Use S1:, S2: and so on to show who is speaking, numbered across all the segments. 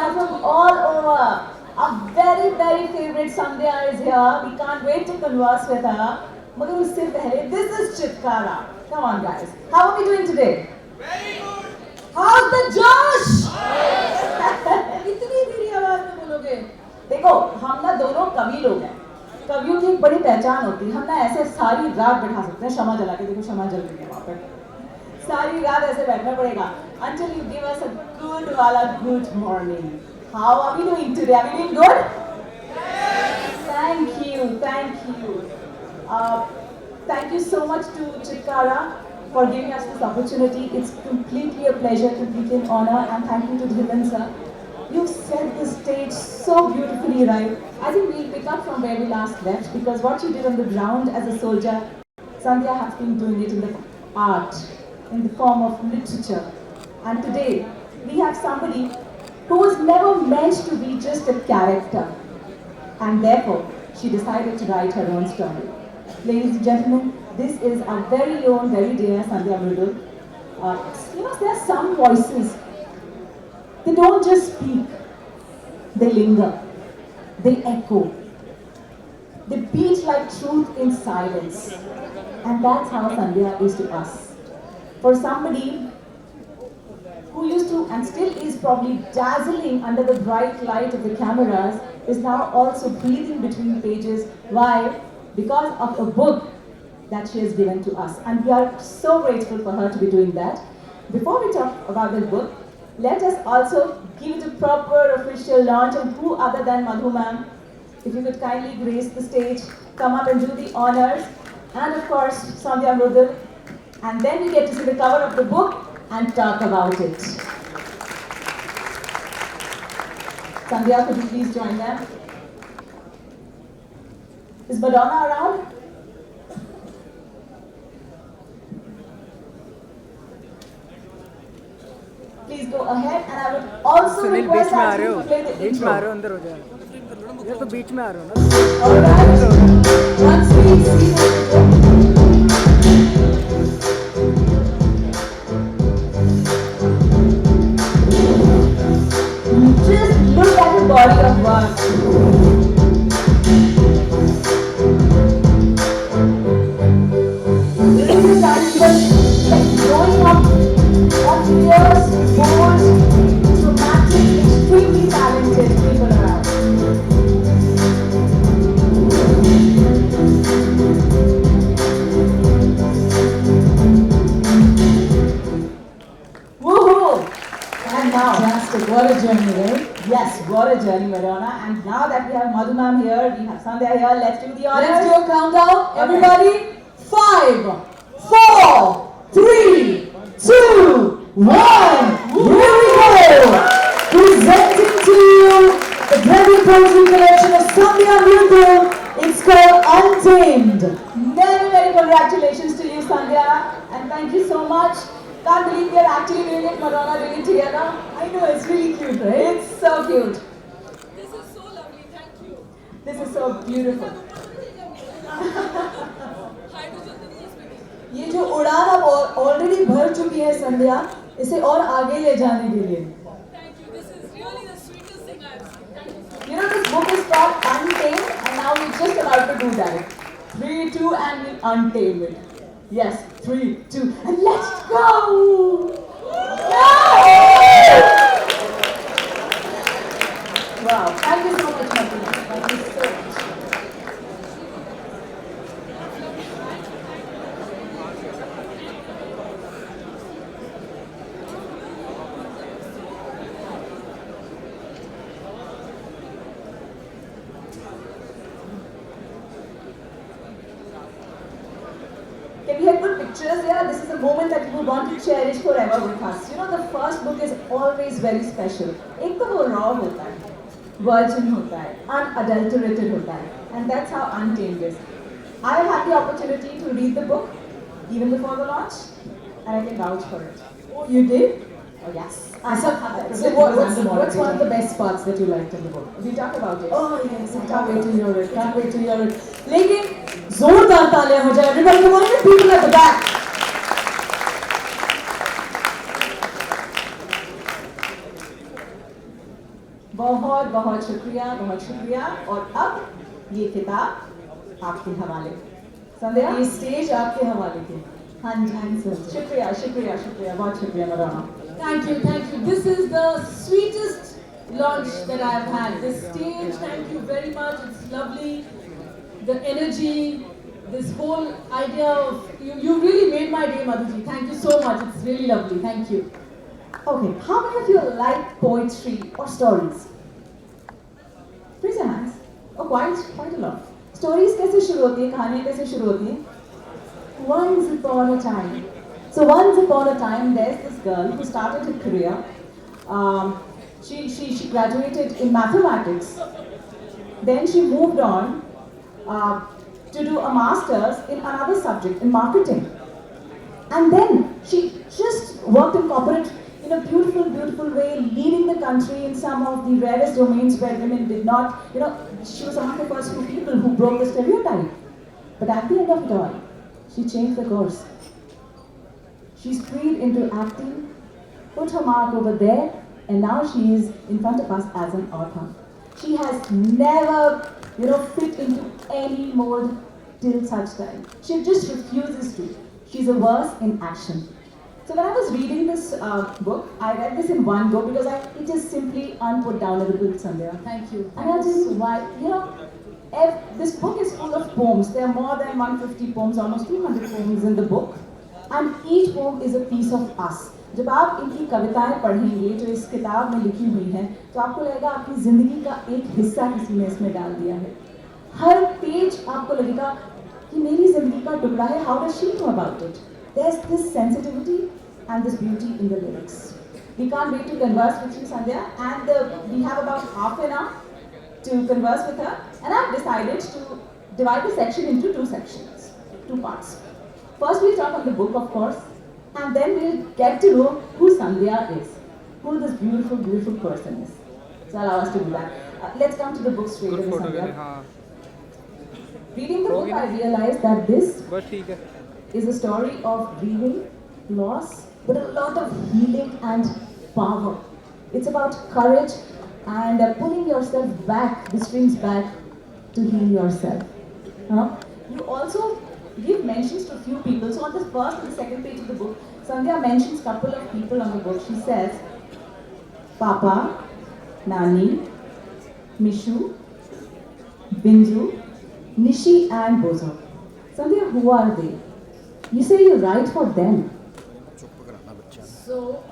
S1: are from all over. Our very, very favorite Sandhya is here. We can't wait to converse with her. Magar usse pehle, this is Chitkara. Come on, guys. How are we doing today?
S2: Very good.
S1: How's the Josh?
S3: इतनी धीरे आवाज में बोलोगे?
S1: देखो, हम ना दोनों कवि लोग हैं. कवियों की एक बड़ी पहचान होती है. हम ना ऐसे सारी रात बैठा सकते हैं. क्षमा जला के देखो, क्षमा जल रही है वहाँ पे. सारी रात ऐसे बैठना पड़ेगा. Until you give us a good wala good morning. How are we doing today? Are we doing good? Thank you, thank you. Thank you so much to Chitkara for giving us this opportunity. It's completely a pleasure, completely an honor, and thank you to Dhiman sir. You've set the stage so beautifully right. I think we'll pick up from where we last left, because what you did on the ground as a soldier, Sandhya has been doing it in the art, in the form of literature. And today, we have somebody who was never meant to be just a character. And therefore, she decided to write her own story. Ladies and gentlemen, this is our very own, very dear Sandhya Mridul. There are some voices, they don't just speak, they linger, they echo, they beat like truth in silence. And that's how Sandhya is to us. For somebody who used to and still is probably dazzling under the bright light of the cameras, is now also breathing between pages. Why? Because of a book that she has given to us. And we are so grateful for her to be doing that. Before we talk about this book, let us also give it a proper official launch. And who other than Madhu ma'am? If you could kindly grace the stage, come up and do the honors. And of course, Sandhya Mridul. And then we get to see the cover of the book and talk about it. Sandhya, could you please join them? Is Madonna around? Please go ahead, and I would also
S4: Sunil
S1: request
S4: बीच में आ
S1: that
S4: रहे
S1: you
S4: हो
S1: play the
S4: बीच में आ
S1: intro.
S4: रहे हो अंदर हो जाए ये तो बीच में आ रहे हो ना
S1: Alright, once we see the just look at the body of work. This is like growing up on fierce, bold, dramatic, extremely talented people around. Woohoo! And now,
S3: Fantastic. What a journey, right?
S1: yes, what a journey, Madonna. And now that we have Madhu ma'am here, we have Sandhya here, let's do the honors.
S3: Let's do a countdown.
S1: Okay.
S3: Everybody, 5, 4, 3, 2, 1. Here we go. Presenting to you the Devi Poetry Collection of Sandhya Mridul. It's called Untamed.
S1: Very, very congratulations to you, Sandhya. And thank you so much. Can't believe we are actually doing it, Madonna, doing it together. I know, it's really cute, right? It's so cute.
S2: This is so lovely. Thank you.
S1: This is so beautiful.
S2: Hydrogen is speaking.
S3: ये जो उड़ान अब already भर चुकी है संध्या, इसे और आगे ले जाने के लिए
S2: Thank you. This is really the sweetest thing I've seen. Thank you so much.
S1: You know, this book is called Untamed, and now we're just about to do that. 3, 2, and we'll untame it. Yes, 3, 2, and let's go! Wow, thank you so much, Madhu. Thank you so much. Can we have good pictures here? This is a moment that we want to cherish forever with us. You know, the first book is always very special. एक तो वो raw होता है, virgin होता है, unadulterated होता है, and that's how Untamed is. I have had the opportunity to read the book even before the launch, and I can vouch for it.
S3: Oh, you did?
S1: Oh yes.
S3: So what's one of the best parts that you liked in the book?
S1: We talk about it.
S3: Oh yes, I can't wait to hear it. Can't wait to hear it. लेकिन जोरदार तालियां हो जाए. Everybody, come on, people at the back.
S1: बहुत शुक्रिया, बहुत शुक्रिया। और अब ये किताब आपके हवाले। संध्या,
S3: ये स्टेज आपके हवाले की।
S1: हाँ जी, हाँ जी सर, शुक्रिया शुक्रिया शुक्रिया, बहुत शुक्रिया मदाना।
S3: Thank you, thank you. This is the sweetest launch that I've had. This stage, thank you very much. It's lovely. The energy, this whole idea of you really made my day, Madhuji. Thank you so much. It's really lovely. Thank you.
S1: Okay, how many of you like poetry or stories? Raise your hands. Oh, quite a lot. Stories कैसे शुरू होती है, कहानियाँ कैसे शुरू होती हैं? Once upon a time. So once upon a time, there's this girl who started her career. She graduated in mathematics. Then she moved on to do a master's in another subject, in marketing. And then she just worked in corporate in a beautiful, beautiful way, leading the country in some of the rarest domains where women did not, she was among the first few people who broke the stereotype. But at the end of it all, she changed the course. She's freed into acting, put her mark over there, and now she is in front of us as an author. She has never, fit into any mold till such time. She just refuses to. She's a verse in action. So when I was reading this book, I read this in one go because it is simply unputdownable, Sandhya.
S3: Thank you.
S1: And I'll tell you why. This book is full of poems. There are more than 150 poems, almost 200 poems in the book. And each poem is a piece of us. जब आप इनकी कविताएं पढ़ेंगे जो इस किताब में लिखी हुई हैं, तो आपको लगेगा आपकी जिंदगी का एक हिस्सा किसी ने इसमें डाल दिया है। हर पेज आपको लगेगा कि मेरी जिंदगी का टुकड़ा है। How does she know about it? There's this sensitivity and this beauty in the lyrics. We can't wait to converse with you, Sandhya, and we have about half an hour to converse with her. And I've decided to divide the section into two sections, two parts. First we'll talk on the book, of course, and then we'll get to know who Sandhya is, who this beautiful, beautiful person is. So allow us to do that. Let's come to the book straight away, Sandhya. Reading the book, I realized that this is a story of grieving, loss, but a lot of healing and power. It's about courage and pulling yourself back, the strings back, to heal yourself. You also give mentions to a few people. So on the first and the second page of the book, Sandhya mentions a couple of people on the book. She says, Papa, Nani, Mishu, Binju, Nishi and Bozo. Sandhya, who are they? You say you write for them.
S3: So,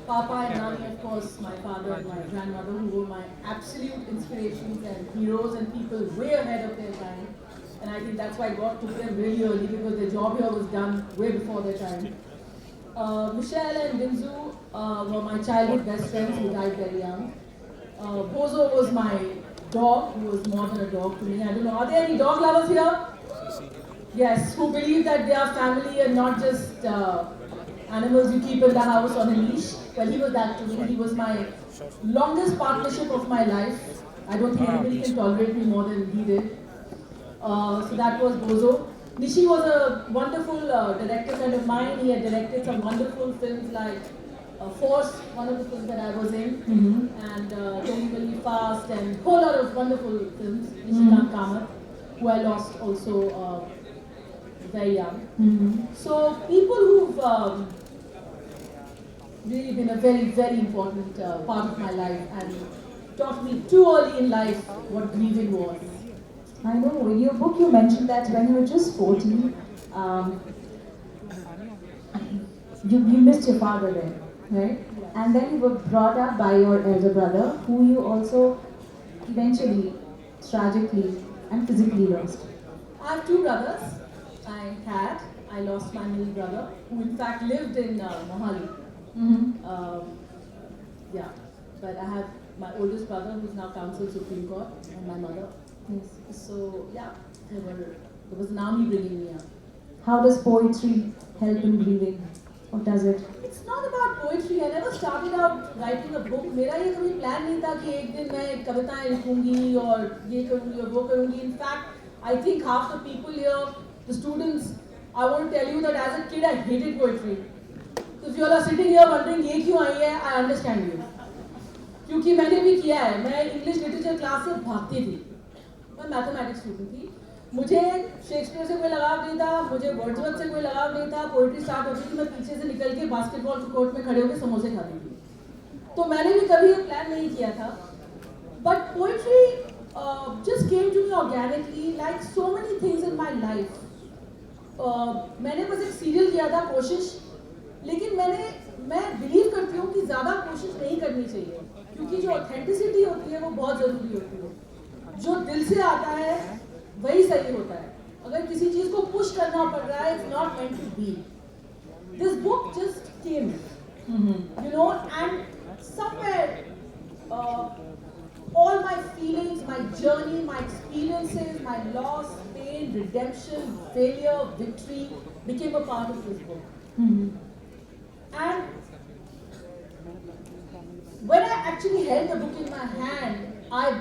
S3: Papa and Nani, of course, my father and my grandmother, who were my absolute inspirations and heroes and people way ahead of their time. And I think that's why God took them really early because their job here was done way before their time. Michelle and Binzu were my childhood best friends who died very young. Bozo was my dog, who was more than a dog to me. I don't know, are there any dog lovers here? Yes, who believe that they are family and not just animals you keep in the house on a leash. Well, he was that to me. He was my longest partnership of my life. I don't think anybody can tolerate me more than he did. So that was Bozo. Nishi was a wonderful director friend of mine. He had directed some wonderful films like Force, one of the films that I was in, and Don't Believe Fast, and a whole lot of wonderful films. Nishikant Kamath, who I lost also very young. So people who've really been a very, very important part of my life and taught me too early in life what grieving was.
S1: I know, in your book you mentioned that when you were just 14, you missed your father then, right? And then you were brought up by your elder brother, who you also eventually, tragically and physically lost.
S3: I have two brothers. I lost my middle brother, who in fact lived in Mohali. Yeah, but I have my oldest brother, who's now counsel Supreme Court, and my mother.
S1: Yes.
S3: So yeah, there was an army bringing me up.
S1: How does poetry help in grieving? Or does it?
S3: It's not about poetry. I never started out writing a book. मेरा ये कभी plan नहीं था कि एक दिन मैं कविताएं लिखूंगी और ये करूंगी और वो करूंगी. In fact, I think half the people here, the students, I want to tell you that as a kid I hated poetry. So if you all are sitting here wondering ये क्यों आई है, I understand you. क्योंकि मैंने भी किया है, मैं English literature class से भागती थी, मैं मैथमेटिक्स स्टूडेंट थी, मुझे शेक्सपियर से कोई लगाव नहीं था, मुझे वर्ड्सवर्थ से कोई लगाव नहीं था, पोइट्री स्टार्ट होती थी मैं पीछे से निकल के बास्केटबॉल कोर्ट में खड़े होकर समोसे खाती थी, तो मैंने भी कभी ये प्लान नहीं किया था, but poetry just came to me organically like so many things in my life. मैंने बस एक सीरियल किया था कोशिश, लेकिन मैं बिलीव करती हूँ कि ज़्यादा कोशिश नहीं करनी चाहिए, क्योंकि जो ऑथेंटिसिटी होती है वो बहुत ज़रूरी होती है, जो दिल से आता है वही सही होता है, अगर किसी चीज़ को पुश करना पड़ रहा है it's not meant to be. This book just came, you know, and somewhere all my feelings, my journey, my experiences, my loss, pain, redemption, failure, victory became a part of this book. And when I actually held the book in my hand, I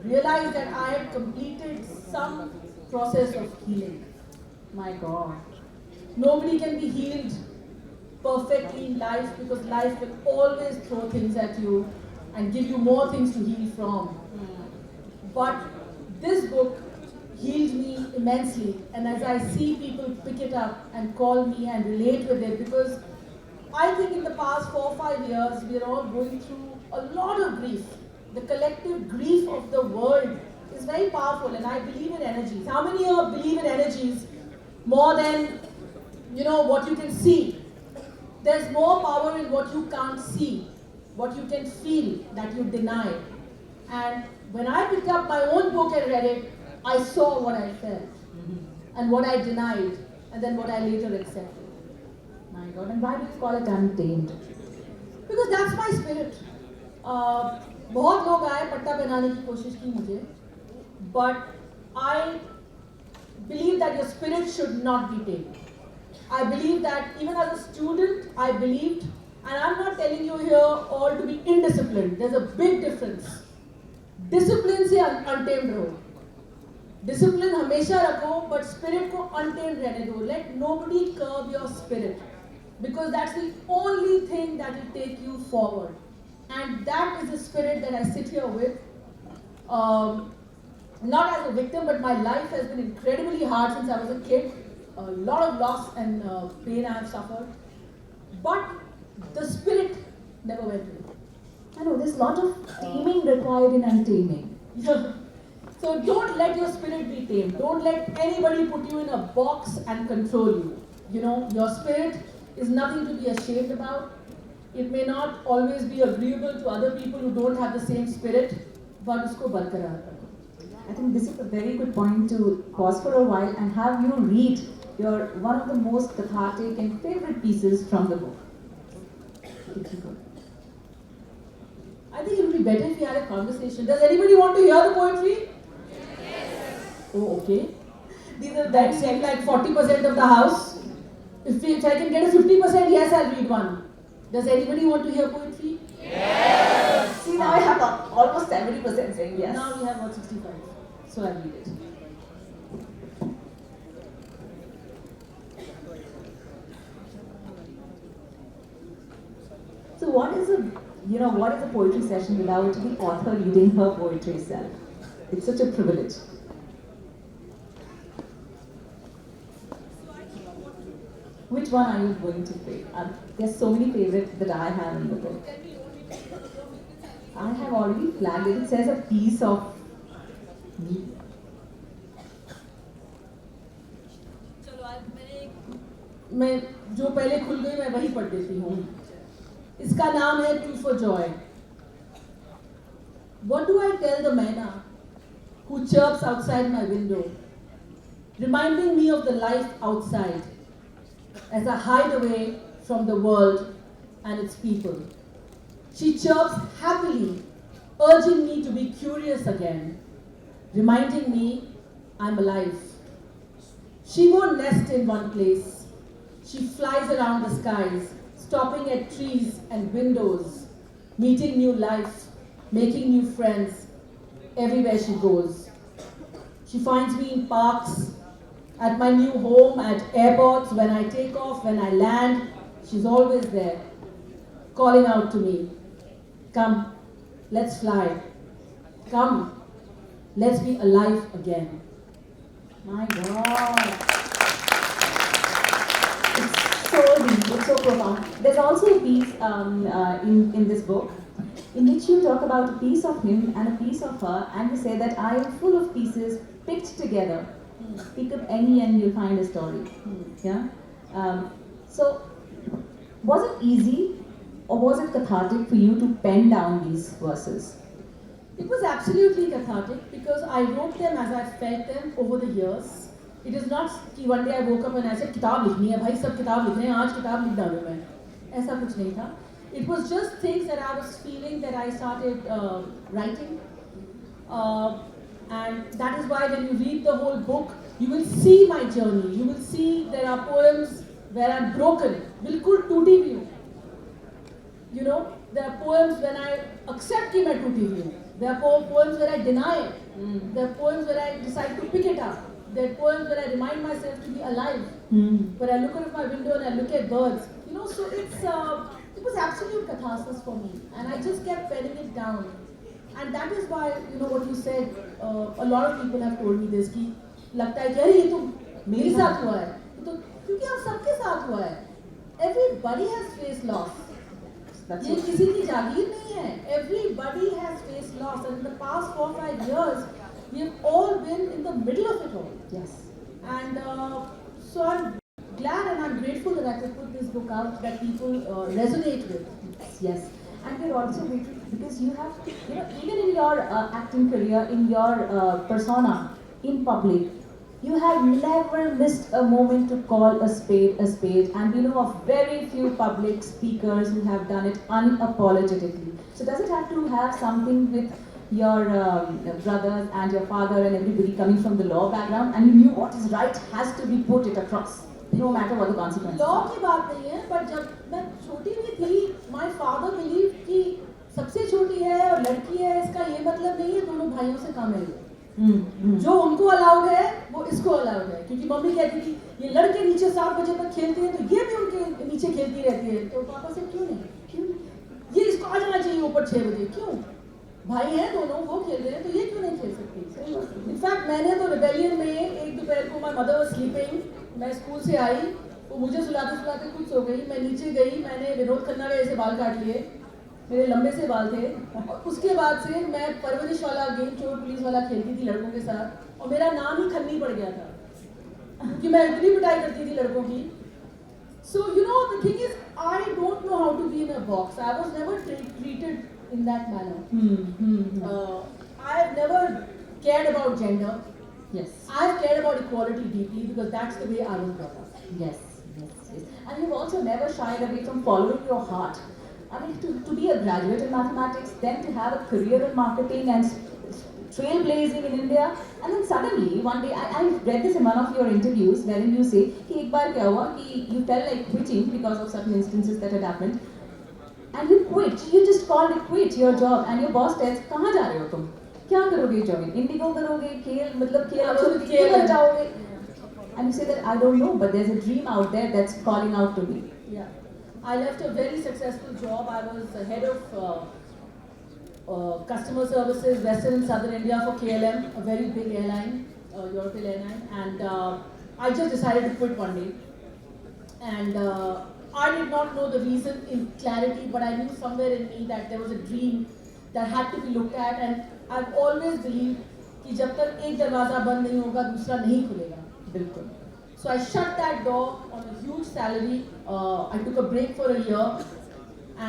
S3: realized that I had completed some process of healing. My God. Nobody can be healed perfectly in life because life will always throw things at you and give you more things to heal from. But this book healed me immensely, and as I see people pick it up and call me and relate with it, because I think in the past 4 or 5 years we are all going through a lot of grief. The collective grief of the world is very powerful, and I believe in energies. How many of you believe in energies more than what you can see? There's more power in what you can't see, what you can feel that you deny. And when I picked up my own book and read it, I saw what I felt and what I denied and then what I later accepted. My God, and why do you call it untamed? Because that's my spirit. बहुत लोग आए पट्टा पहनाने की कोशिश की मुझे, but I believe that your spirit should not be tamed. I believe that even as a student, I believed, and I'm not telling you here all to be indisciplined. There's a big difference. Discipline से untamed रहो. Discipline हमेशा रखो, but spirit को untamed रहने दो. Let nobody curb your spirit, because that's the only thing that will take you forward. And that is the spirit that I sit here with. Not as a victim, but my life has been incredibly hard since I was a kid. A lot of loss and pain I have suffered. But the spirit never went away.
S1: I know there's a lot of taming required in untaming.
S3: So don't let your spirit be tamed. Don't let anybody put you in a box and control you. Your spirit is nothing to be ashamed about. It may not always be agreeable to other people who don't have the same spirit, but usko barqarar rakho.
S1: I think this is a very good point to pause for a while and have you read your one of the most cathartic and favorite pieces from the book. If you could.
S3: I think it would be better if we had a conversation. Does anybody want to hear the poetry? Yes. Oh, okay. These are that seem like 40% of the house. If I can get a 50%, yes, I'll read one. Does anybody want to hear poetry?
S1: Yes! See, now I have almost 70% saying yes.
S3: Now we have about 65. So I'll read it.
S1: So what is a poetry session without the author reading her poetry itself? It's such a privilege. Which one are you going to play? There's so many favorites that I have in the book. I have already flagged it. It says a piece of me.
S3: मैं जो पहले खुल गई मैं वही पढ़ देती हूँ. इसका नाम है Two for Joy. What do I tell the manna who chirps outside my window, reminding me of the life outside as I hide away from the world and its people? She chirps happily, urging me to be curious again, reminding me I'm alive. She won't nest in one place. She flies around the skies, stopping at trees and windows, meeting new life, making new friends everywhere she goes. She finds me in parks, at my new home, at airports, when I take off, when I land. She's always there, calling out to me, come, let's fly. Come, let's be alive again.
S1: My God. It's so deep, it's so profound. There's also a piece in this book in which you talk about a piece of him and a piece of her, and you say that I am full of pieces picked together. Pick up any and you'll find a story. Yeah. So, was it easy or was it cathartic for you to pen down these verses?
S3: It was absolutely cathartic because I wrote them as I felt them over the years. It is not कि one day I woke up and I said किताब लिखनी है भाई सब किताब लिख रहे हैं आज किताब लिख डालूँ मैं ऐसा कुछ नहीं था. It was just things that I was feeling that I started writing, and that is why when you read the whole book you will see my journey. You will see there are poems where I'm broken, बिल्कुल टूटी हुई हूँ. You know, there are poems when I accept कि मैं टूटी हुई हूँ. There are poems where I deny it. There are poems where I decide to pick it up. There are poems where I remind myself to be alive. Where I look out of my window and I look at birds. You know, so it was absolute catharsis for me. And I just kept penning it down. And that is why, you know, what you said, a lot of people have told me this, कि लगता है कि अरे ये तो मेरे साथ हुआ है. तो क्योंकि हम सबके साथ हुआ है. Everybody has faced loss. ये किसी की जागीर नहीं है. Everybody has faced loss, and in the past 4-5 years, we have all been in the middle of it all.
S1: Yes.
S3: And so I'm glad and I'm grateful that I could put this book out that people resonate with.
S1: Yes. And we're also grateful because you have, you know, even in your acting career, in your persona, in public, you have never missed a moment to call a spade a spade. And we know of very few public speakers who have done it unapologetically. So does it have to have something with your brothers and your father and everybody coming from the law background, and you knew what is right has to be put it across, no matter what the consequences
S3: law
S1: are?
S3: की बात नहीं है, पर जब मैं छोटी भी थी, my father believed कि सबसे छोटी है और लड़की है, इसका ये मतलब नहीं है दोनों भाइयों से कम है. जो उनको अलाउड है वो इसको अलाउड है, क्योंकि मम्मी कहती थी ये लड़के नीचे 7 बजे तक खेलते हैं तो ये भी उनके नीचे खेलती रहती है. तो पापा से क्यों नहीं, ये इसको आ जाना चाहिए ऊपर 6 बजे. क्यों, भाई हैं दोनों, वो खेल रहे हैं तो ये क्यों नहीं खेल सकती. इनफैक्ट मैंने तो रिबेलियन में एक दोपहर को माय मदर वाज स्लीपिंग, मैं स्कूल से आई, वो मुझे सुलाते सुलाते खुद सो गई. मैं नीचे गई, मैंने विनोद खन्ना के ऐसे बाल काट लिए, मेरे लंबे से बाल थे. और उसके बाद से मैं परवरिश वाला गेम चोर पुलिस वाला खेलती थी लड़कों के साथ, और मेरा नाम ही खन्नी पड़ गया था क्योंकि मैं इतनी पिटाई करती थी लड़कों की. So you know the thing is, I don't know how to be in a box. I was never treated in that manner. I've never cared about gender.
S1: Yes.
S3: I've cared about equality deeply because that's the way I was brought up.
S1: Yes, yes, yes. And you've also never shied away from following your heart. I mean, to be a graduate in mathematics, then to have a career in marketing and trailblazing in India, and then suddenly one day, I read this in one of your interviews wherein you say कि एक बार क्या हुआ कि you felt like quitting because of certain instances that had happened, and you quit. You just called it quit your job, and your boss tells कहाँ जा रहे हो तुम? क्या करोगे जॉब? इंडिगो करोगे? खेल मतलब खेल छोड़ के खेल जाओगे? And you say that I don't know, but there's a dream out there that's calling out to me.
S3: Yeah, I left a very successful job. I was the head of customer services, Western and Southern India for KLM, a very big airline, European airline, and I just decided to quit one day. And I did not know the reason in clarity, but I knew somewhere in me that there was a dream that had to be looked at, and I've always believed कि जब तक एक दरवाजा बंद नहीं होगा दूसरा नहीं खुलेगा. बिल्कुल. So I shut that door on a huge salary. I took a break for a year,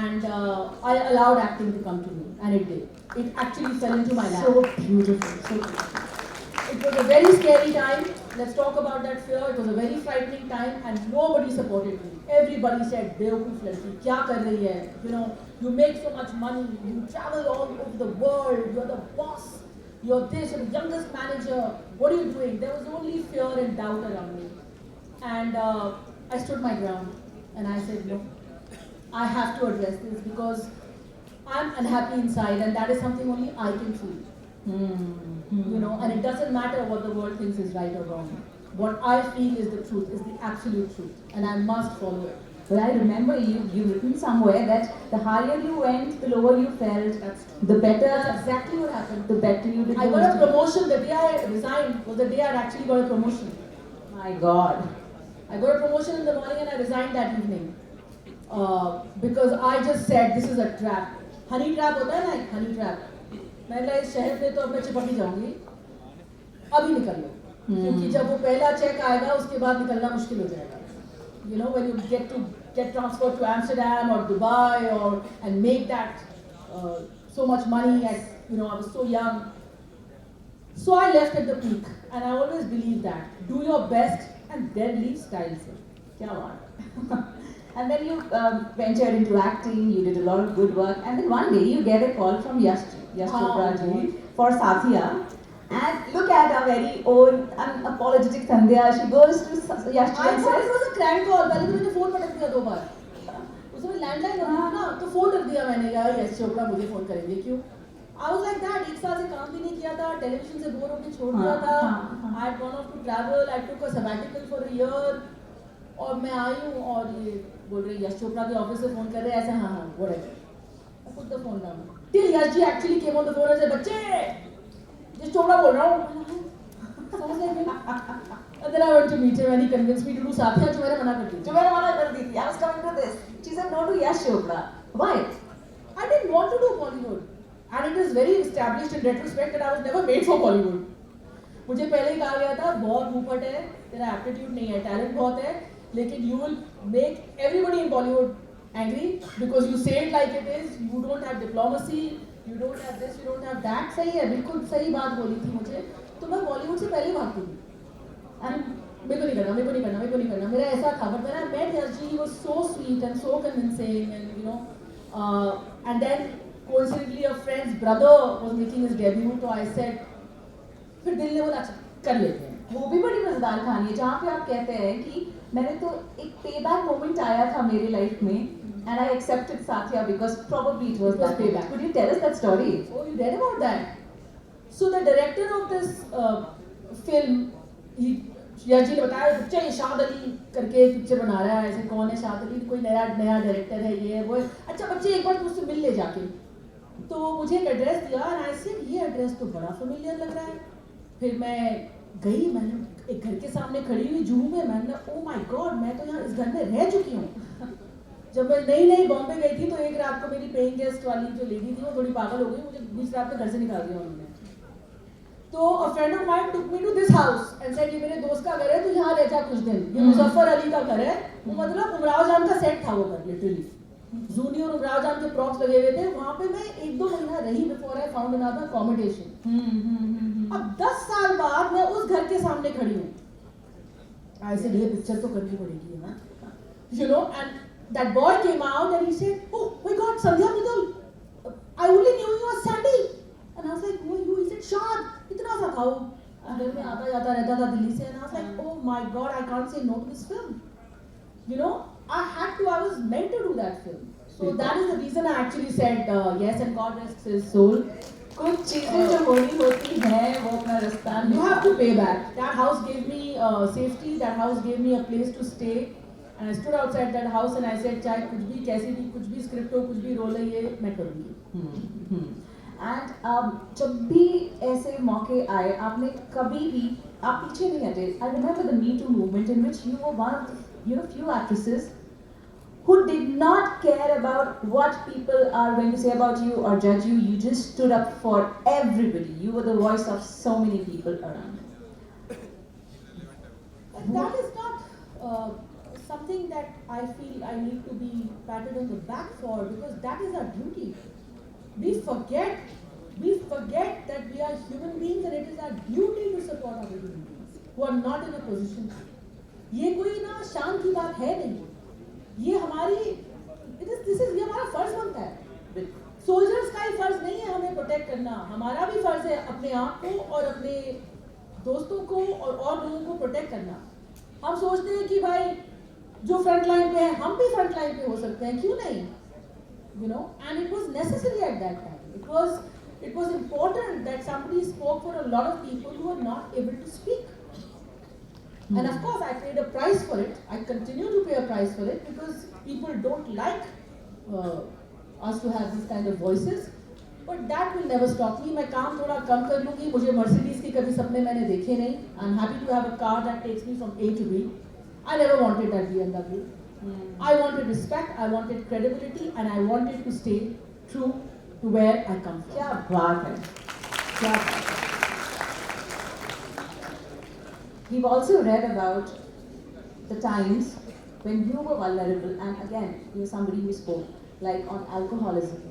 S3: and I allowed acting to come to me, and it did. It actually fell into my lap.
S1: So beautiful, so beautiful.
S3: It was a very scary time. Let's talk about that fear. It was a very frightening time, and nobody supported me. Everybody said, "बेवकूफ लड़की, क्या कर रही है? You know, you make so much money. You travel all over the world. You're the boss. You're this. You're the youngest manager. What are you doing?" There was only fear and doubt around me, and I stood my ground, and I said, "No, I have to address this because I'm unhappy inside, and that is something only I can feel." You know, and it doesn't matter what the world thinks is right or wrong. What I feel is the truth, is the absolute truth, and I must follow it.
S1: But I remember you've written somewhere that the higher you went, the lower you felt. The better.
S3: That's exactly what happened.
S1: The better you did.
S3: I got a promotion the day I resigned. Was the day I actually got a promotion.
S1: My God.
S3: I got a promotion in the morning and I resigned that evening. Because I just said this is a trap. Honey trap होता है ना, एक honey trap. मैंने कहा इस शहर में तो अब मैं चिपक ही जाऊंगी. अभी निकल लो. क्योंकि जब वो पहला चेक आएगा उसके बाद निकलना मुश्किल हो जाएगा. You know, when you get transferred to Amsterdam or Dubai and make that so much money at, I was so young. So I left at the peak, and I always believe that do your best and then leave style.
S1: Come on. And then you ventured into acting. You did a lot of good work, and then one day you get a call from Yash Chopra ji for Sathiya. And look at our very own unapologetic Sandhya. She goes to Yash ji
S3: I
S1: and
S3: thought it
S1: says,
S3: was a crank call. पहले तो मैंने phone पटक दिया 2 बार. उसमें landline होता ना, तो phone रख दिया मैंने यार यश चोपड़ा मुझे फोन करेंगे क्यों? I was like that. 1 साल से काम भी नहीं किया था, टेलीविजन से बोर होकर छोड़ दिया था. I had gone off to travel. I took a sabbatical for a year. और मैं आई हूँ और ये बोल रहे यश चोपड़ा के ऑफिस से फोन कर रहे हैं ऐसे हाँ whatever. I put the phone down. Till Yash ji actually came on the phone and said, बच्चे यश चोपड़ा बोल रहा हूँ. समझ रहे हैं? And then I went to meet him and he convinced me to do Sathiya जो मैंने मना कर दी.
S1: "जो मैंने मना कर दी थी, I was coming to this." She said no to Yash Chopra. Why?
S3: I didn't want to do Bollywood. And it is very established in retrospect that I was never made for Bollywood. मुझे पहले ही कहा गया था बहुत मुफट है, तेरा aptitude नहीं है, टैलेंट बहुत है, लेकिन you will make everybody in Bollywood angry because you say it like it is, you don't have diplomacy, you don't have this, you don't have that. सही है, बिल्कुल सही बात बोली थी मुझे, तो मैं बॉलीवुड से पहले भागती थी. And मेरे को नहीं करना, मेरे को नहीं करना, मेरे को नहीं करना. मेरा ऐसा था, but when I met Yash ji, he was so sweet and so convincing, and and then coincidentally a friend's brother was making his debut, so I said, फिर दिल ने बोला कर लेते हैं.
S1: वो भी बड़ी मजेदार कहानी है जहाँ पे आप कहते हैं कि मैंने तो एक पेबैक मोमेंट आया था मेरी लाइफ में and I accepted Satya because probably it was that payback. Could you tell us that story?
S3: Oh, you read about that? So the director of this film, याजी ने बताया बच्चा ये शाद अली करके एक पिक्चर बना रहा है. ऐसे कौन है शाद अली? कोई नया डायरेक्टर है, ये वो. अच्छा बच्चे एक बार मुझसे मिल ले जाके. तो मुझे एक एड्रेस दिया और आई सेड ये एड्रेस तो बड़ा फेमिलियर लग रहा है. फिर मैं गई, मैंने एक घर के सामने खड़ी हुई जूहू में. मैंने ओ माय गॉड, मैं तो यहाँ इस घर में रह चुकी हूँ. जब मैं नई बॉम्बे गई थी तो एक रात को मेरी पेइंग गेस्ट वाली जो लेडी थी वो थोड़ी पागल हो गई. मुझे बीच रात में घर से निकाल दिया उन्होंने. तो a friend of mine took me to this house and said ये मेरे दोस्त का घर है, तो यहाँ रह जा कुछ दिन. ये मुजफ्फर अली का घर है. वो मतलब उमराव जान का सेट था वो घर, लिटरली जूनी और उमराव जान के प्रॉप्स लगे हुए थे. वहाँ पे मैं 1-2 महीना रही before I found another accommodation. अब 10 साल बाद मैं उस घर के सामने खड़ी हूँ. आई सेड ये पिक्चर तो करनी पड़ेगी ना, you know. And that boy came out and he said, oh my god, Sandhya Mittal, I only knew you as Sandy. And I was like, who are you? He said, Shad. इतना सा था वो, घर में आता जाता रहता था दिल्ली से. And I was like, oh my god, I can't say no to this film. You know, I was meant to do that film. So that is the reason I actually said yes, and God rests his soul.
S1: कुछ चीजें जो होनी होती हैं वो अपना रास्ता.
S3: You have to pay back. That house gave me safety. That house gave me a place to stay. And I stood outside that house and I said, चाहे कुछ भी कैसी भी कुछ भी स्क्रिप्ट हो, कुछ भी रोल है, ये मैं करूँगी.
S1: And जब भी ऐसे मौके आए आपने कभी भी आप पीछे नहीं हटे. I remember the Me Too movement in which you were one of the few actresses who did not care about what people are going to say about you or judge you. You just stood up for everybody. You were the voice of so many people around.
S3: And that is not something that I feel I need to be patted on the back for, because that is our duty. We forget that we are human beings and it is our duty to support other human beings who are not in a position. ये कोई ना शान की बात है नहीं. ये हमारी ये हमारा फर्ज बनता है. सोल्जर्स का ही फर्ज नहीं है हमें प्रोटेक्ट करना. हमारा भी फर्ज है अपने आप को और अपने दोस्तों को और लोगों को प्रोटेक्ट करना. हम सोचते हैं कि भाई जो फ्रंट लाइन पे है हम भी फ्रंट लाइन पे हो सकते हैं, क्यों नहीं, you know. And it was necessary at that time. It was important that somebody spoke for a lot of people who were not able to speak. And of course, I paid a price for it. I continue to pay a price for it because people don't like us to have these kind of voices. But that will never stop me. मैं काम थोड़ा कम कर लूँगी. मुझे Mercedes की कभी सपने मैंने देखे नहीं. I'm happy to have a car that takes me from A to B. I never wanted that BMW. I wanted respect, I wanted credibility, and I wanted to stay true to where I come from.
S1: क्या बात है, क्या बात है. We've also read about the times when you were vulnerable, and again, you're somebody who spoke, like on alcoholism.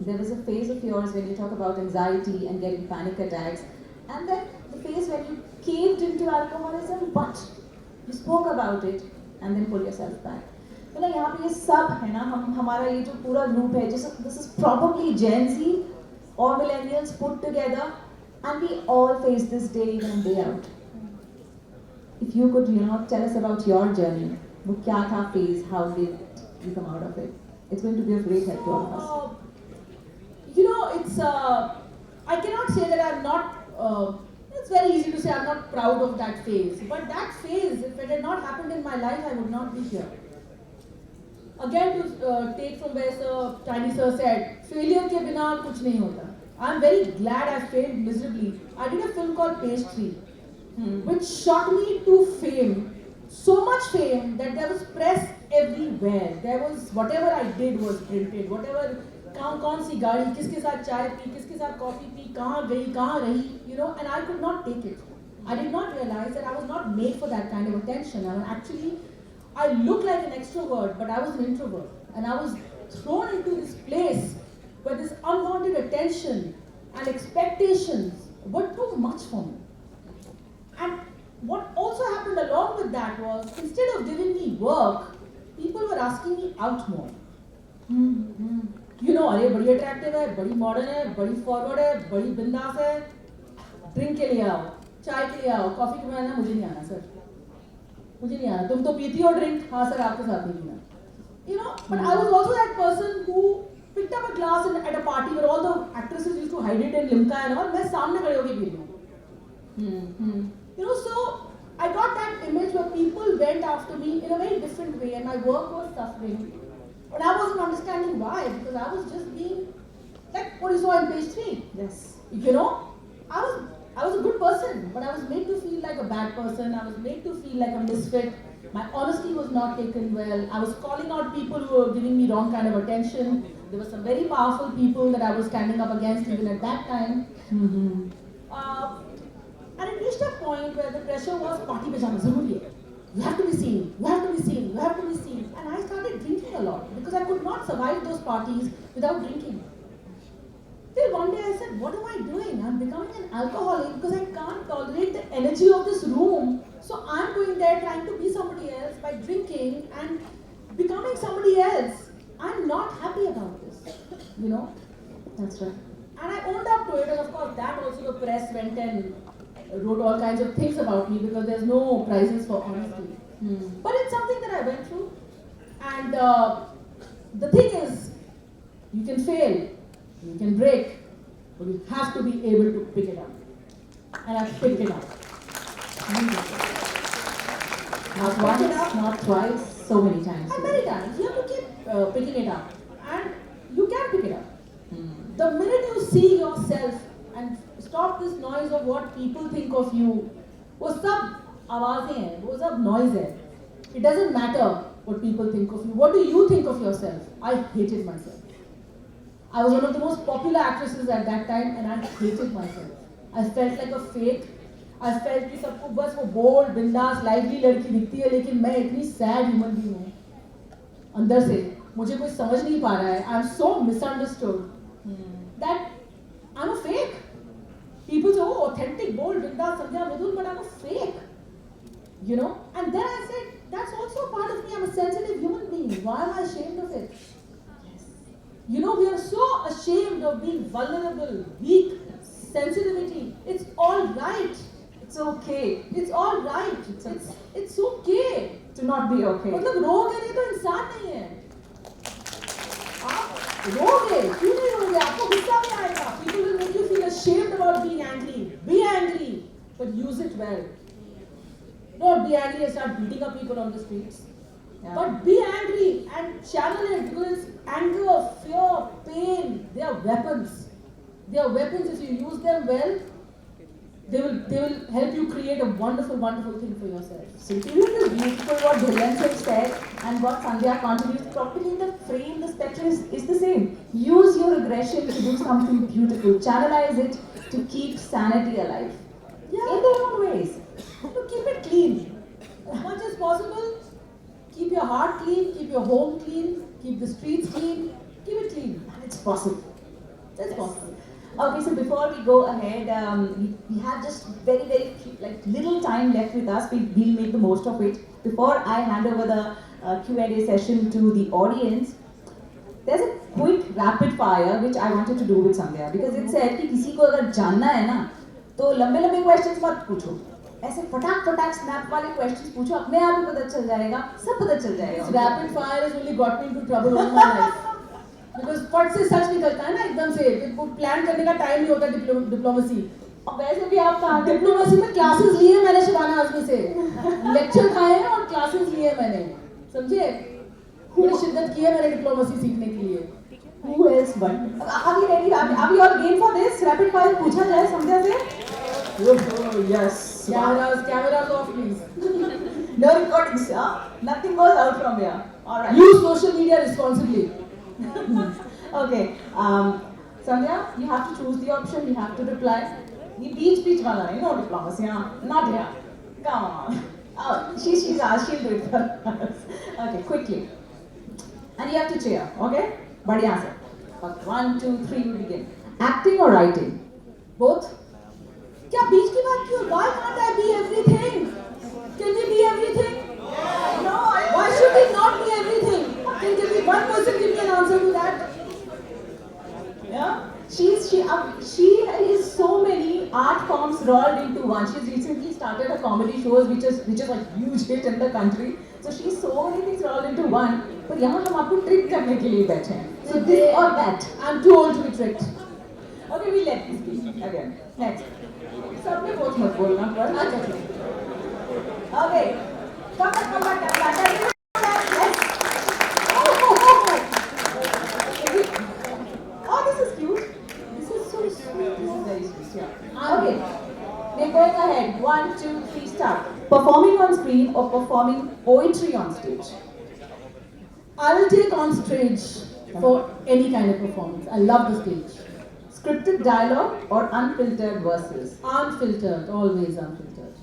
S1: There was a phase of yours when you talk about anxiety and getting panic attacks, and then the phase when you caved into alcoholism, but you spoke about it and then pulled yourself back. मतलब यहाँ पे ये सब है ना, हमारा ये जो पूरा ग्रुप है, this is probably Gen Z or millennials put together, and we all face this day in and day out. If you could, tell us about your journey. वो क्या था phase? How did you come out of it? It's going to be of great help to all of us.
S3: It's I cannot say that I'm not. It's very easy to say I'm not proud of that phase, but that phase, if it had not happened in my life, I would not be here. Again, to take from where Tiny Sir said, failure के बिना कुछ नहीं होता. I'm very glad I failed miserably. I did a film called Page 3, which shot me to fame. So much fame that there was press everywhere. There was whatever I did was printed. Whatever, कौन सी गाड़ी, किसके साथ चाय P, किसके साथ coffee P, कहाँ गई, कहाँ रही, and I could not take it. I did not realize that I was not made for that kind of attention. I look like an extrovert, but I was an introvert. And I was thrown into this place where this unwanted attention and expectations were too much for me. And what also happened along with that was, instead of giving me work, people were asking me out more. अरे बड़ी attractive है, बड़ी modern है, बड़ी forward है, बड़ी बिंदास है, ड्रिंक के लिए आओ, चाय के लिए आओ, कॉफी के बनाना मुझे नहीं आना सर, मुझे नहीं आना, तुम तो पीती हो ड्रिंक, हाँ सर आपके साथ नहीं पीना. But I was also that person who picked up a glass at a party where all the actresses used to hide it in limca and all, मैं सामने खड़े होके पी लूँ. So I got that image where people went after me in a very different way, and my work was suffering. But I wasn't understanding why, because I was just being like what you saw in Page 3.
S1: Yes.
S3: I was a good person, but I was made to feel like a bad person. I was made to feel like a misfit. My honesty was not taken well. I was calling out people who were giving me wrong kind of attention. There were some very powerful people that I was standing up against even at that time. And it reached a point where the pressure was party pe jana zaruri hai. You have to be seen, you have to be seen, you have to be seen. And I started drinking a lot because I could not survive those parties without drinking. Till one day I said, what am I doing? I'm becoming an alcoholic because I can't tolerate the energy of this room. So I'm going there trying to be somebody else by drinking and becoming somebody else. I'm not happy about this,
S1: That's right.
S3: And I owned up to it, and of course that also the press went and wrote all kinds of things about me because there's no prizes for honesty. But it's something that I went through. And the thing is, you can fail, you can break, but you have to be able to pick it up. And I picked it up.
S1: Not once, not twice, so many times.
S3: And many times. You have to keep picking it up. And you can pick it up. The minute you see yourself and stop this noise of what people think of you, वो सब आवाजें हैं, वो सब noise है. It doesn't matter what people think of you. What do you think of yourself? I hated myself. I was one of the most popular actresses at that time, and I hated myself. I felt like a fake. I felt कि सबको बस वो bold, बिंदास, lively लड़की दिखती है, लेकिन मैं इतनी sad human being हूँ. अंदर से मुझे कोई समझ नहीं पा रहा है. I'm so misunderstood that I'm a fake. People say, oh, authentic, bold, bindas, Sandhya, Midhun, but I'm a fake. And then I said, that's also a part of me. I'm a sensitive human being. Why am I ashamed of it? Yes. We are so ashamed of being vulnerable, weak, sensitivity. It's all right.
S1: It's okay.
S3: It's all right. It's okay.
S1: To not be okay.
S3: मतलब रोग है नहीं तो इंसान नहीं है. रोगे क्यों नहीं रोगे आपको गुस्सा भी आएगा. People will make you feel ashamed about being angry. Be angry, but use it well. Don't be angry and start beating up people on the streets.
S1: Yeah.
S3: But be angry and channel it, because anger, fear, pain, they are weapons. They are weapons. If you use them well, they will help you create a wonderful, wonderful thing for yourself.
S1: So isn't it beautiful what Dhilan sir said and what Sandhya contributes? Properly the frame, the spectrum is the same. Use your aggression to do something beautiful. Channelize it to keep sanity alive.
S3: Yeah.
S1: In their own ways.
S3: To keep it clean. As much as possible, keep your heart clean, keep your home clean, keep the streets clean, keep it clean.
S1: And it's possible.
S3: That's possible.
S1: Okay, so before we go ahead, we have just very little time left with us. We'll make the most of it. Before I hand over the Q&A session to the audience, there's a quick rapid fire which I wanted to do with Sandhya, because it said कि किसी को अगर जानना है ना तो लंबे लंबे क्वेश्चंस मत पूछो, ऐसे फटाक स्नैप वाले क्वेश्चंस पूछो, अपने आप ही पता चल जाएगा, सब पता चल जाएगा.
S3: This rapid fire has only got me into trouble all my life. Because फट से सच निकलता है ना एकदम से, प्लान करने का टाइम नहीं होता डिप्लोमेसी.
S1: और वैसे भी आप कहाँ
S3: डिप्लोमेसी में क्लासेस लिए मैंने शबाना आजमी से, लेक्चर खाए हैं और क्लासेस लिए मैंने, समझे? पूरी शिद्दत की है मैंने डिप्लोमेसी सीखने के लिए.
S1: Who else but? Are we ready? Are we all game for this? Rapid fire पूछा जाए Sandhya से? Oh, yes.
S3: Cameras off please.
S1: No recordings, huh? Nothing goes out from here. All right.
S3: Use social media responsibly.
S1: Okay. Sandhya, you have to choose the option. You have to reply. ये बीच वाला नहीं, no diplomacy, huh? Not here. Come on. Oh, she's asked. She'll do it for us. Okay, quickly. And you have to cheer. Okay? बढ़िया से. Okay, 1, 2, 3, we begin. Acting or writing?
S3: Both. क्या बीच की बात क्यों? Why can't I be everything? Can we be everything?
S1: No.
S3: Why should we not be everything? Can give me one person give me an answer to that?
S1: Yeah. She is so many art forms rolled into one. She's recently started a comedy shows which is a huge hit in the country. So she's so many things rolled into one. पर यहाँ हम आपको trick करने के लिए बैठे हैं. So this or that.
S3: I'm too old to be tricked.
S1: Okay, we let this be again. Next. सबने बहुत मत बोलना पर. Okay. Come back. Yes. Oh, this is cute. This is so sweet. This is very sweet. Yeah. Okay. We're going ahead. 1, 2, 3, start. Performing on screen or performing poetry on stage?
S3: I will take on stage for any kind of performance. I love the stage.
S1: Scripted dialogue or unfiltered verses?
S3: Unfiltered, always unfiltered.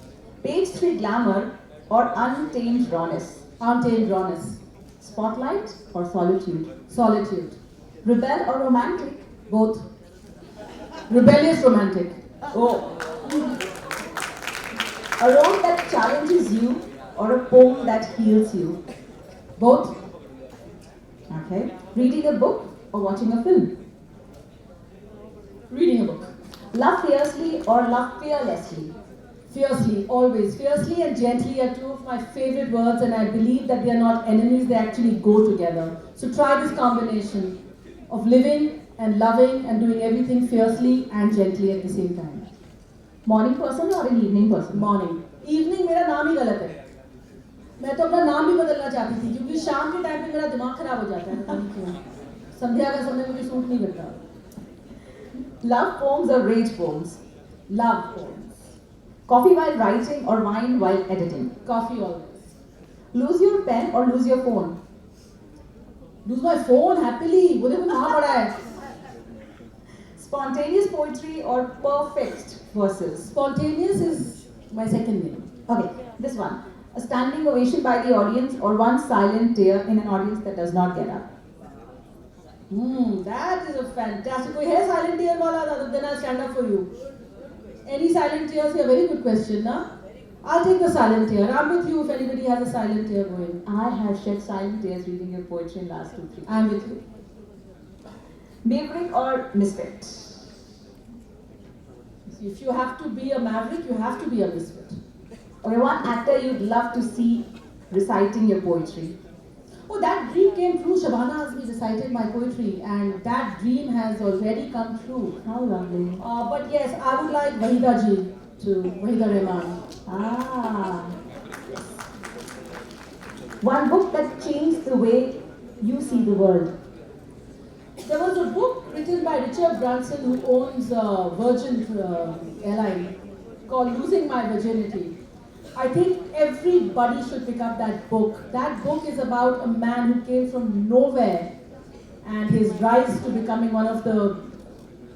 S1: Page 3 glamour or untamed rawness?
S3: Untamed rawness.
S1: Spotlight or solitude?
S3: Solitude.
S1: Rebel or romantic?
S3: Both. Rebellious romantic.
S1: Oh. A role that challenges you or a poem that heals you?
S3: Both.
S1: Okay. Reading a book or watching a film?
S3: Reading a book.
S1: Love fiercely or love fearlessly?
S3: Fiercely, always. Fiercely and gently are two of my favorite words, and I believe that they are not enemies, they actually go together. So try this combination of living and loving and doing everything fiercely and gently at the same time.
S1: Morning person or an evening person?
S3: Morning. Evening मेरा नाम ही गलत है. मैं तो अपना नाम भी बदलना चाहती थी क्योंकि शाम के टाइम पे मेरा दिमाग खराब हो जाता है, पता नहीं क्यों. संध्या का समय मुझे सूट नहीं करता.
S1: Love poems or rage poems?
S3: Love poems.
S1: Coffee while writing or wine while editing?
S3: Coffee always.
S1: Lose your pen or lose your phone?
S3: Lose my phone happily. वो देखो कहाँ पड़ा है.
S1: Spontaneous poetry or perfect verses?
S3: Spontaneous is my second name.
S1: Okay, this one. A standing ovation by the audience or one silent tear in an audience that does not get up?
S3: That is a fantastic. कोई है silent tear वाला? Then I'll stand up for you. Any silent tears here? Very good question, na? I'll take the silent tear. I'm with you if anybody has a silent tear going.
S1: I have shed silent tears reading your poetry in last 2, 3.
S3: I'm with you.
S1: Maverick or misfit?
S3: If you have to be a maverick, you have to be a misfit.
S1: Okay, one actor you'd love to see reciting your poetry?
S3: Oh, that dream came true. Shabana Azmi recited my poetry, and that dream has already come true.
S1: How lovely.
S3: But yes, I would like Wahida ji to Wahida Rehman.
S1: Ah. One book that changed the way you see the world.
S3: There was a book written by Richard Branson, who owns Virgin Airline, called Losing My Virginity. I think everybody should pick up that book. That book is about a man who came from nowhere and his rise to becoming one of the,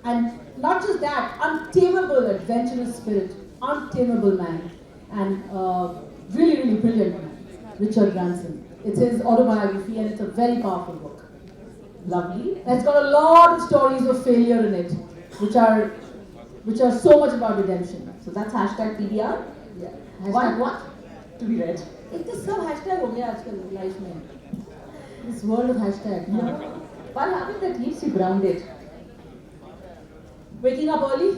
S3: and not just that, untamable adventurous spirit, untamable man, and really, really brilliant man, Richard Branson. It's his autobiography and it's a very powerful book.
S1: Lovely.
S3: And it's got a lot of stories of failure in it, which are so much about redemption.
S1: So that's hashtag PDR.
S3: Yeah.
S1: One what? To be read.
S3: एक तो सब hashtag हो गया आजकल life में. This world of hashtag.
S1: One habit that keeps you grounded.
S3: Waking up early.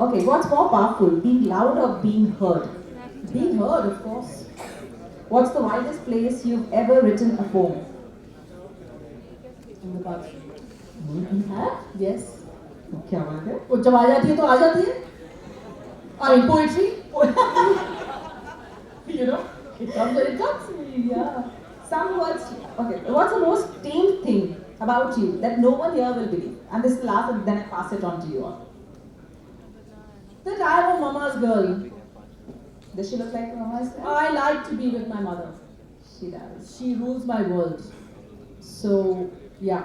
S1: Okay, what's more powerful, being loud or being heard?
S3: Being heard, of course.
S1: What's the widest place you've ever written a poem?
S3: In the bathroom.
S1: You have?
S3: Yes.
S1: क्या बात है?
S3: वो जब आ जाती है तो आ जाती है. I mean poetry. You know, it comes when it comes.
S1: Yeah. Some words. Okay. What's the most tame thing about you that no one here will believe? And this is the last, and then I pass it on to you all.
S3: That I am a mama's girl.
S1: Does she look like a mama's girl?
S3: I like to be with my mother.
S1: She does.
S3: She rules my world. So yeah,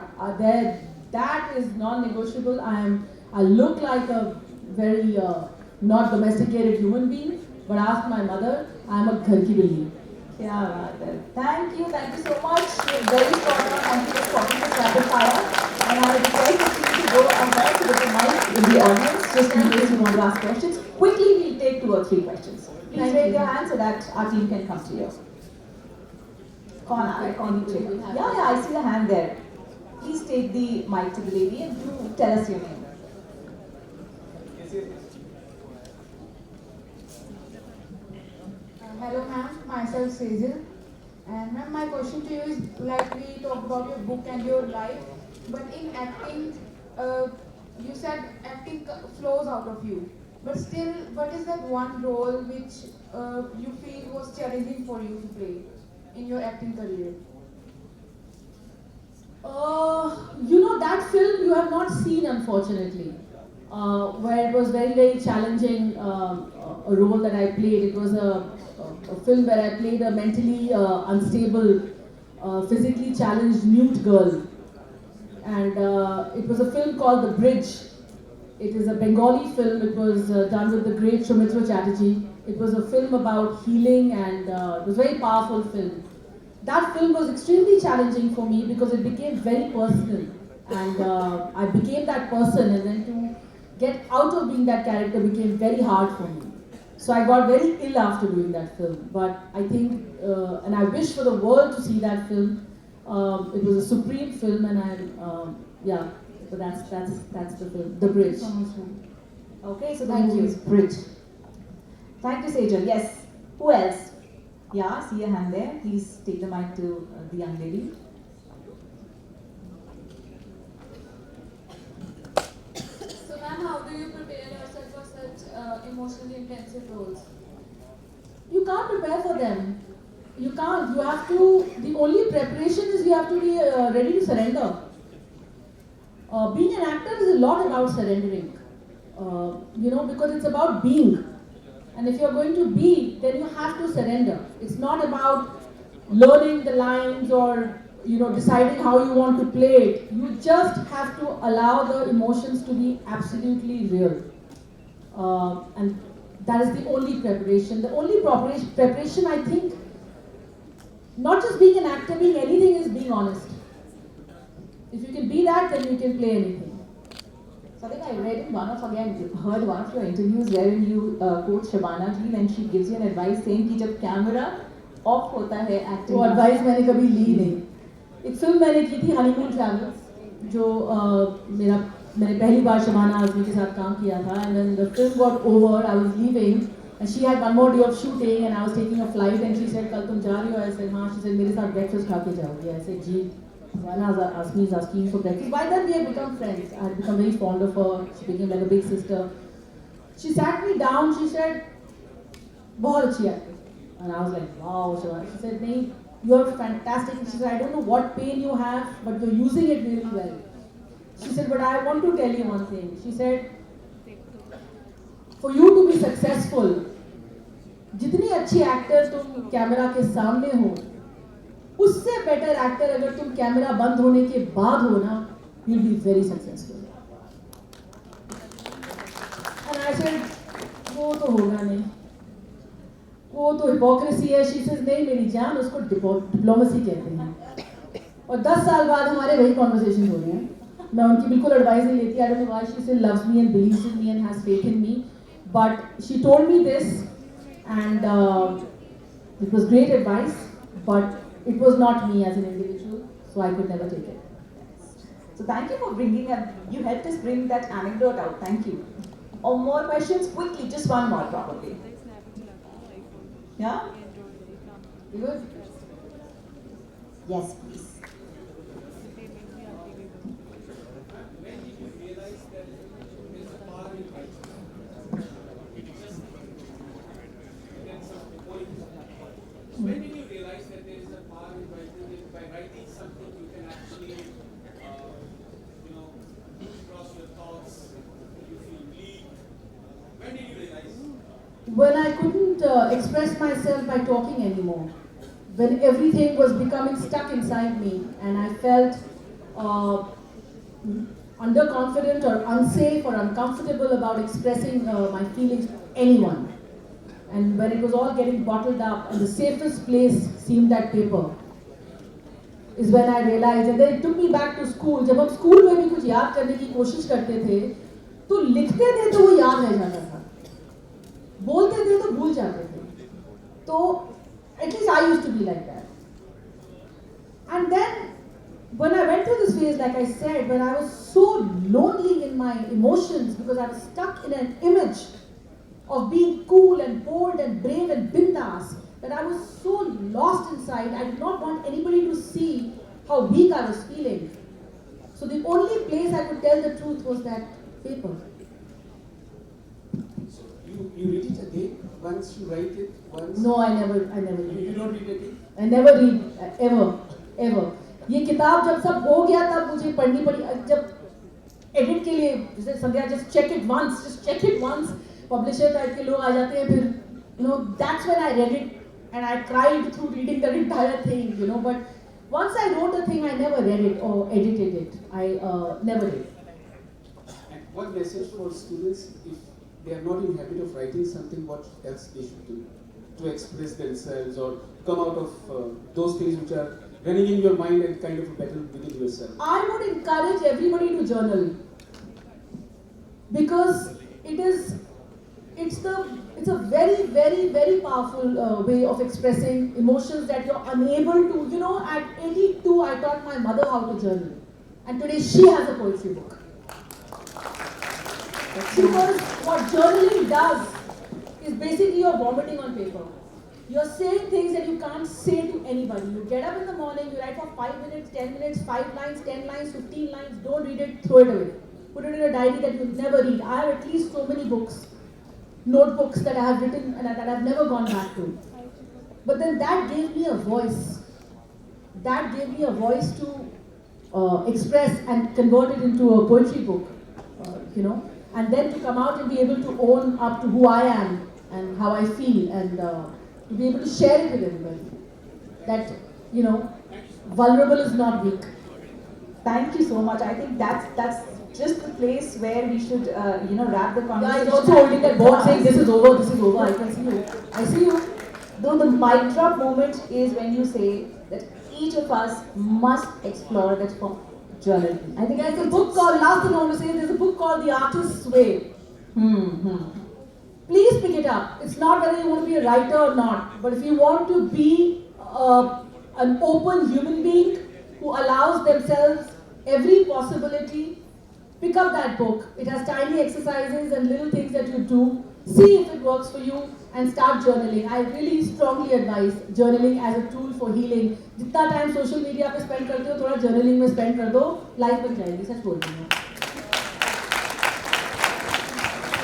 S3: that is non-negotiable. I look like a very not domesticated human being, but ask my mother, I am a ghar ki billi.
S1: क्या बात है. Thank you so much. You're very strong. Thank you for talking this rapid fire. And I request you to go ahead with the mic in the audience, just in case you want to ask questions. Quickly, we'll take 2 or 3 questions. Please
S3: Thank
S1: raise
S3: you.
S1: your hand so that our team can come to you. कौन आ रहा है? कौन नीचे? Yeah, I see the hand there. Please take the mic to the lady and do tell us your name.
S5: Hello ma'am, myself Sejal. And ma'am, my question to you is, like we talked about your book and your life, but in acting, you said acting flows out of you. But still, what is that one role which you feel was challenging for you to play in your acting career?
S3: You know, that film you have not seen, unfortunately, where it was very, very challenging, a role that I played. It was a film where I played a mentally unstable, physically challenged nude girl. And it was a film called The Bridge. It is a Bengali film. It was done with the great Soumitra Chatterjee. It was a film about healing, and it was a very powerful film. That film was extremely challenging for me because it became very personal, and I became that person, and then to get out of being that character became very hard for me. So I got very ill after doing that film. But I think, and I wish for the world to see that film. It was a supreme film, and yeah. So that's the film, The Bridge.
S1: Okay, so the
S3: Thank
S1: movie
S3: you.
S1: is Bridge. Thank you, Sejal. Yes. Who else? Yeah, see a hand there. Please take the mic to the young lady.
S5: So ma'am, how do you prepare yourself for such emotionally intensive roles?
S3: You can't prepare for them. You can't. You have to. The only preparation is you have to be ready to surrender. Being an actor is a lot about surrendering. You know, because it's about being. And if you're going to be, then you have to surrender. It's not about learning the lines or, you know, deciding how you want to play it. You just have to allow the emotions to be absolutely real. And that is the only preparation. The only preparation, I think, not just being an actor, being anything, is being honest. If you can be that, then you can play anything.
S1: So I think I read in heard one of your interviews wherein you quote Shabana ji when she gives you an advice saying कि जब camera off होता है acting.
S3: वो advice मैंने कभी ली नहीं. एक film मैंने की थी हनीमून ट्रैवलर्स, जो मैंने पहली बार शबाना आजमी के साथ काम किया था. And then the film got over, I was leaving, and she had one more day of shooting, and I was taking a flight, and she said कल तुम जा रही हो? I said हाँ. She said मेरे साथ breakfast खा के जाओगी? I said ji. Shobana asked me, asking for breakfast. By then we had become friends. I had become very fond of her. She became like a big sister. She sat me down. She said, बहुत अच्छी actor. And I was like, wow, Shiva. She said, "Nee, you're fantastic." She said, "I don't know what pain you have, but you're using it really well." She said, "But I want to tell you one thing." She said, "For you to be successful, जितनी अच्छी actor तुम camera के सामने हो, उससे better actor अगर तुम camera बंद होने के बाद हो ना, you'll be very successful." And I said, वो तो होगा नहीं, वो तो हिपोक्रेसी है। She says, नहीं मेरी जान, उसको डिप्लोमेसी कहते हैं। और 10 साल बाद हमारे वही कॉन्वर्सेशन हो रहे हैं। मैं उनकी बिल्कुल एडवाइस नहीं लेती। I don't know why she still loves me and believes in me and has faith in me, but she told me this, and it was great advice, but it was not me as an individual, so I could never take it.
S1: So thank you for bringing up, you helped us bring that anecdote out. Thank you. Or more questions? Quickly, just one more probably. Yeah?
S3: Good?
S1: Yes, please.
S6: When did you realize that there is a power in writing? That by writing something you can actually, cross your thoughts, you feel bleak. When did you realize?
S3: When I couldn't express myself by talking anymore, when everything was becoming stuck inside me and I felt underconfident or unsafe or uncomfortable about expressing my feelings to anyone. And when it was all getting bottled up and the safest place seemed that paper, is when I realized, and then it took me back to school. जब हम school में भी कुछ याद करने की कोशिश करते थे, तो लिखते थे तो वो याद रह जाता था, बोलते थे तो भूल जाते थे. तो at least I used to be like that. And then when I went through this phase, like I said, when I was so lonely in my emotions because I was stuck in an image of being cool and bold and brave and bindas, that I was so lost inside, I did not want anybody to see how weak I was feeling. So the only place I could tell the truth was that paper.
S6: So you read it again once you write it once.
S3: No, I never
S6: You
S3: read.
S6: don't read it again.
S3: I never read ever. ये किताब जब सब हो गया तब मुझे पढ़नी पड़ी. जब एडिट के लिए जैसे संध्या just check it once. Publisher type के लोग आ जाते हैं फिर that's when I read it and I cried through reading the entire thing, but once I wrote a thing I never read it or edited it. I never did.
S6: And what message for students if they are not in habit of writing something, what else they should do to express themselves or come out of those things which are running in your mind and kind of a battle within yourself?
S3: I would encourage everybody to journal because it's a very, very, very powerful way of expressing emotions that you're unable to. At 82, I taught my mother how to journal, and today she has a poetry book. Because what journaling does is basically you're vomiting on paper. You're saying things that you can't say to anybody. You get up in the morning, you write for 5 minutes, 10 minutes, 5 lines, 10 lines, 15 lines, don't read it, throw it away. Put it in a diary that you'll never read. I have at least so many books, notebooks that I have written and that I've never gone back to. But then that gave me a voice. That gave me a voice to express and convert it into a poetry book, and then to come out and be able to own up to who I am and how I feel and to be able to share it with everybody. That, vulnerable is not weak.
S1: Thank you so much. I think that's just the place where we should, wrap the
S3: Yeah,
S1: conversation.
S3: he's also holding that board saying this is over, I can see you. I see you.
S1: Though the mic drop moment is when you say that each of us must explore that form journaling. I think
S3: There's a book called, last thing I want to say, there's a book called The Artist's Way. Please pick it up. It's not whether you want to be a writer or not, but if you want to be an open human being who allows themselves every possibility, pick up that book. It has tiny exercises and little things that you do. See if it works for you and start journaling. I really strongly advise journaling as a tool for healing. जितना time social media पे spend करते हो, थोड़ा journaling में spend कर दो, life बन जाएगी. सच बोल रही हूँ.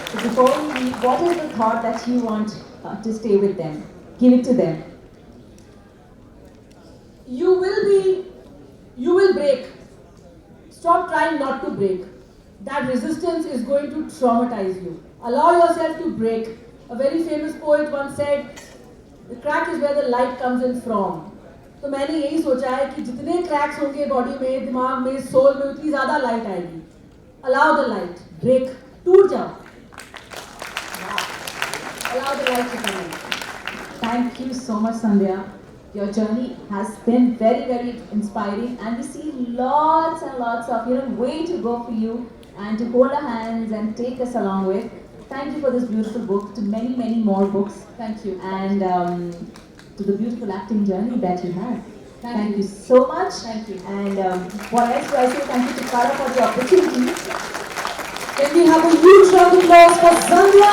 S1: So before we leave, what is the thought that you want to stay with them? Give it to them.
S3: You will break. Stop trying not to break. That resistance is going to traumatize you. Allow yourself to break. A very famous poet once said, the crack is where the light comes in from. तो मैंने यही सोचा है कि जितने cracks होंगे body में, दिमाग में, सोल में, उतनी ज़्यादा लाइट आएगी. Allow the light. Break. टूट जाओ. Allow the light to come in.
S1: Thank you so much, Sandhya. Your journey has been very, very inspiring, and we see lots and lots of way to go for you, and to hold our hands and take us along with. Thank you for this beautiful book. To many, many more books.
S3: Thank you.
S1: And to the beautiful acting journey that you had.
S3: Thank
S1: you so much.
S3: Thank you.
S1: And what else do I say? Thank you to Kara for the opportunity.
S3: Can we have a huge round of applause for Sandhya